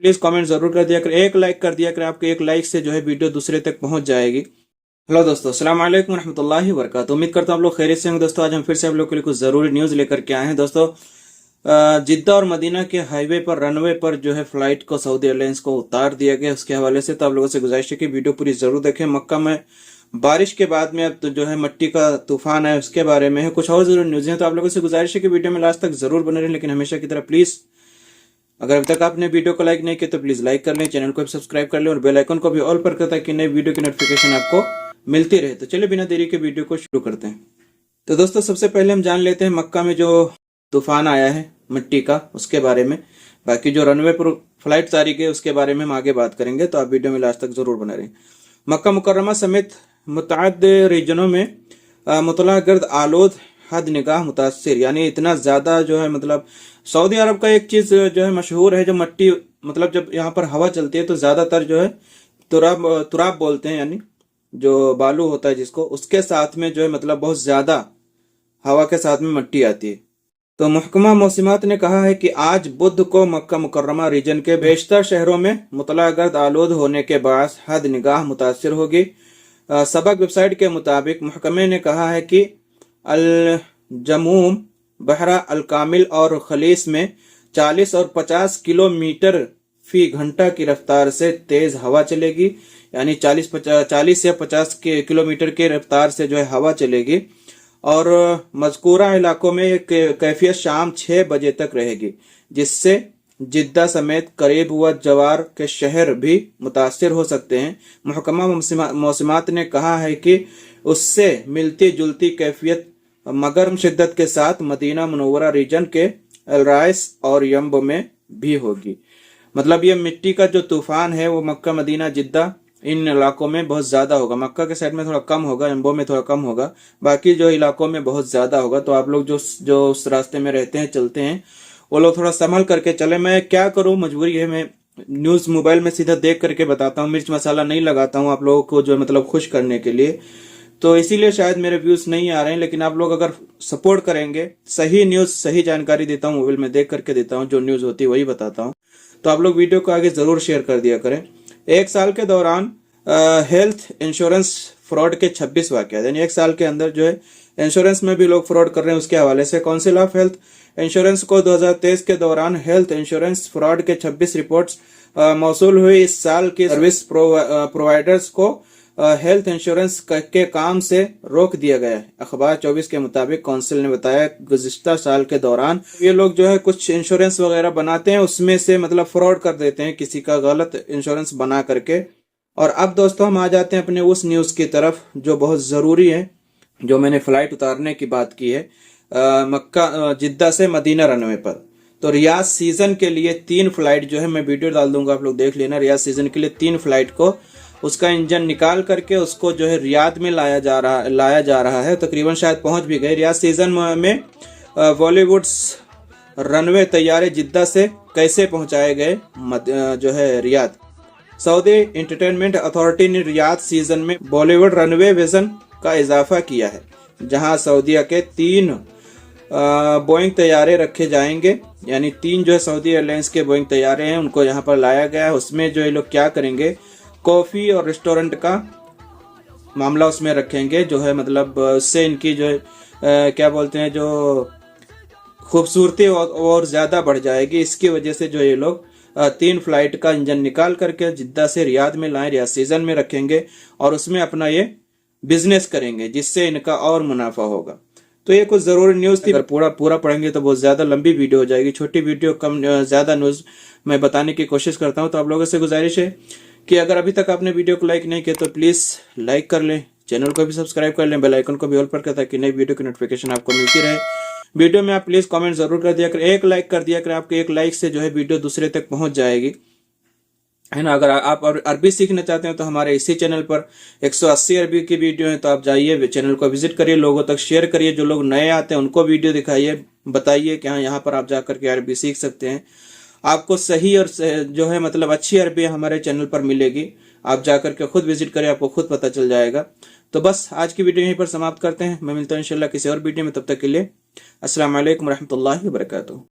Please comment जरूर कर दिया कर, एक लाइक कर दिया कर। आपके एक लाइक से जो है वीडियो दूसरे तक पहुंच जाएगी। हेलो दोस्तों, अस्सलाम वालेकुम रहमतुल्लाहि व बरकातहू। उम्मीद करता हूं आप लोग खैरियत से होंगे। दोस्तों आज हम फिर से आप लोग के लिए कुछ जरूरी न्यूज लेकर के आए हैं। दोस्तों जिद्दा और मदीना के हाईवे पर रनवे पर जो है फ्लाइट को सऊदी एयरलाइंस को उतार दिया गया, उसके हवाले से तो आप लोगों से गुजारिश है कि वीडियो पूरी जरूर देखें। मक्का में बारिश के बाद में अब तो जो है मिट्टी का तूफान है, उसके बारे में है, कुछ और जरूरी न्यूज है। तो आप लोगों से गुजारिश है कि वीडियो में लास्ट तक जरूर बने रहें। लेकिन हमेशा की तरह प्लीज अगर अभी तक आपने वीडियो को लाइक नहीं किया तो प्लीज लाइक कर लें, चैनल को भी सब्सक्राइब कर लें और बेल आइकन को भी ऑल पर कर, ताकि नई वीडियो की नोटिफिकेशन आपको मिलती रहे। तो चलिए बिना देरी के वीडियो को शुरू करते हैं। तो दोस्तों सबसे पहले हम जान लेते हैं मक्का में जो तूफान आया है मिट्टी का, उसके बारे में। बाकी जो रनवे पर फ्लाइट उतारी गई उसके बारे में हम आगे बात करेंगे, तो आप वीडियो में लास्ट तक जरूर बने रहें। मक्का मुकर्रमा समेत मुतअद्दिद रीजनों में मुतला गर्द आलूद हद निगाह मुतासिर, यानी इतना ज्यादा जो है मतलब सऊदी अरब का एक चीज जो है मशहूर है, जो मट्टी मतलब जब यहाँ पर हवा चलती है तो ज्यादातर जो है तुराब बोलते हैं, यानी जो बालू होता है जिसको, उसके साथ में जो है मतलब बहुत ज्यादा हवा के साथ में मिट्टी आती है। तो महकमा मौसमात ने कहा है कि आज बुध को मक्का मुकर्रमा रीजन के बेशतर शहरों में मुतला गर्द आलूद होने के बायस हद निगाह मुतासिर होगी। सबक वेबसाइट के मुताबिक महकमे ने कहा है कि अल जमूम, बहरा अल कामिल और खलीस में 40 और 50 किलोमीटर फी घंटा की रफ्तार से तेज हवा चलेगी, यानी 40 या 50 किलोमीटर की रफ्तार से जो है हवा चलेगी। और मज़कूरा इलाकों में कैफियत शाम 6 बजे तक रहेगी, जिससे जिद्दा समेत करीब व जवार के शहर भी मुतासिर हो सकते हैं। महकमा मौसमात ने कहा है कि उससे मिलती जुलती कैफियत मगर शिद्दत के साथ मदीना मुनव्वरा रीजन के अलराइस और यम्ब में भी होगी। मतलब ये मिट्टी का जो तूफान है वो मक्का, मदीना, जिद्दा इन इलाकों में बहुत ज्यादा होगा। मक्का के साइड में थोड़ा कम होगा, यम्बो में थोड़ा कम होगा, बाकी जो इलाकों में बहुत ज्यादा होगा। तो आप लोग जो उस रास्ते में रहते हैं, चलते हैं, वो लोग थोड़ा संभल करके चले। मैं क्या करूं, मजबूरी है, मैं न्यूज मोबाइल में सीधा देख करके बताता हूं, मिर्च मसाला नहीं लगाता हूं आप लोगों को जो मतलब खुश करने के लिए, तो इसीलिए शायद मेरे व्यूज नहीं आ रहे हैं। लेकिन आप लोग अगर सपोर्ट करेंगे, सही न्यूज सही जानकारी देता हूँ, मोबाइल में देख करके देता हूँ, जो न्यूज होती है वही बताता हूँ, तो आप लोग वीडियो को आगे जरूर शेयर कर दिया करें। एक साल के दौरान हेल्थ इंश्योरेंस फ्रॉड के 26 वाकयात, यानी एक साल के अंदर जो है इंश्योरेंस में भी लोग फ्रॉड कर रहे हैं, उसके हवाले से काउंसिल ऑफ हेल्थ इंश्योरेंस को 2023 के दौरान हेल्थ इंश्योरेंस फ्रॉड के 26 रिपोर्ट्स मौसूल हुई। इस साल की सर्विस प्रोवाइडर्स को हेल्थ इंश्योरेंस के काम से रोक दिया गया है। अखबार 24 के मुताबिक काउंसिल ने बताया गुज़िश्ता साल के दौरान ये लोग जो है कुछ इंश्योरेंस वगैरह बनाते हैं, उसमें से मतलब फ्रॉड कर देते हैं, किसी का गलत इंश्योरेंस बना करके। और अब दोस्तों हम आ जाते हैं अपने उस न्यूज की तरफ जो बहुत जरूरी है, जो मैंने फ्लाइट उतारने की बात की है मक्का जिद्दा से मदीना रनवे पर। तो रियाद सीजन के लिए 3 फ्लाइट जो है, मैं वीडियो डाल दूंगा, आप लोग देख लेना। रियाद सीजन के लिए 3 फ्लाइट को उसका इंजन निकाल करके उसको जो है रियाद में लाया जा रहा है। तकरीबन शायद पहुंच भी गए। रियाद सीजन में बॉलीवुड्स रनवे तैयारे जिद्दा से कैसे पहुंचाए गए जो है रियाद। सऊदी एंटरटेनमेंट अथॉरिटी ने रियाद सीजन में बॉलीवुड रनवे विजन का इजाफा किया है, जहां सऊदीया के 3 बोइंग तैयारे रखे जाएंगे, यानी 3 जो है सऊदी एयरलाइंस के बोइंग तैयारे हैं, उनको यहाँ पर लाया गया है। उसमें जो ये लोग क्या करेंगे, कॉफी और रेस्टोरेंट का मामला उसमें रखेंगे, जो है मतलब उससे इनकी जो है क्या बोलते हैं, जो खूबसूरती और ज्यादा बढ़ जाएगी। इसकी वजह से जो ये लोग 3 फ्लाइट का इंजन निकाल करके जिद्दा से रियाद में लाएं, रियाद सीजन में रखेंगे और उसमें अपना ये बिजनेस करेंगे, जिससे इनका और मुनाफा होगा। तो ये कुछ जरूरी न्यूज थी। अगर पूरा पढ़ेंगे तो बहुत ज्यादा लंबी वीडियो हो जाएगी, छोटी वीडियो कम ज्यादा न्यूज मैं बताने की कोशिश करता हूँ। तो आप लोगों से गुजारिश है कि अगर अभी तक आपने वीडियो को लाइक नहीं किया तो प्लीज लाइक कर लें, चैनल को भी सब्सक्राइब कर लें, बेल आइकन को भी ऑल पर कर, ताकि नई वीडियो की नोटिफिकेशन आपको मिलती रहे। वीडियो में आप प्लीज कमेंट जरूर कर दिया कर, एक लाइक कर दिया कर। आपके एक लाइक से जो है वीडियो दूसरे तक पहुंच जाएगी, है ना। अगर आप अरबी सीखना चाहते हैं तो हमारे इसी चैनल पर 180 अरबी की वीडियो है, तो आप जाइए चैनल को विजिट करिए, लोगों तक शेयर करिए। जो लोग नए आते हैं उनको वीडियो दिखाइए, बताइए कि हाँ यहाँ पर आप जाकर के अरबी सीख सकते हैं। आपको सही और जो है मतलब अच्छी अरबी हमारे चैनल पर मिलेगी। आप जाकर के खुद विजिट करें, आपको खुद पता चल जाएगा। तो बस आज की वीडियो यहीं पर समाप्त करते हैं। मैं मिलता हूँ इंशाल्लाह किसी और वीडियो में, तब तक के लिए अस्सलाम वालेकुम रहमतुल्लाहि व बरकातहू।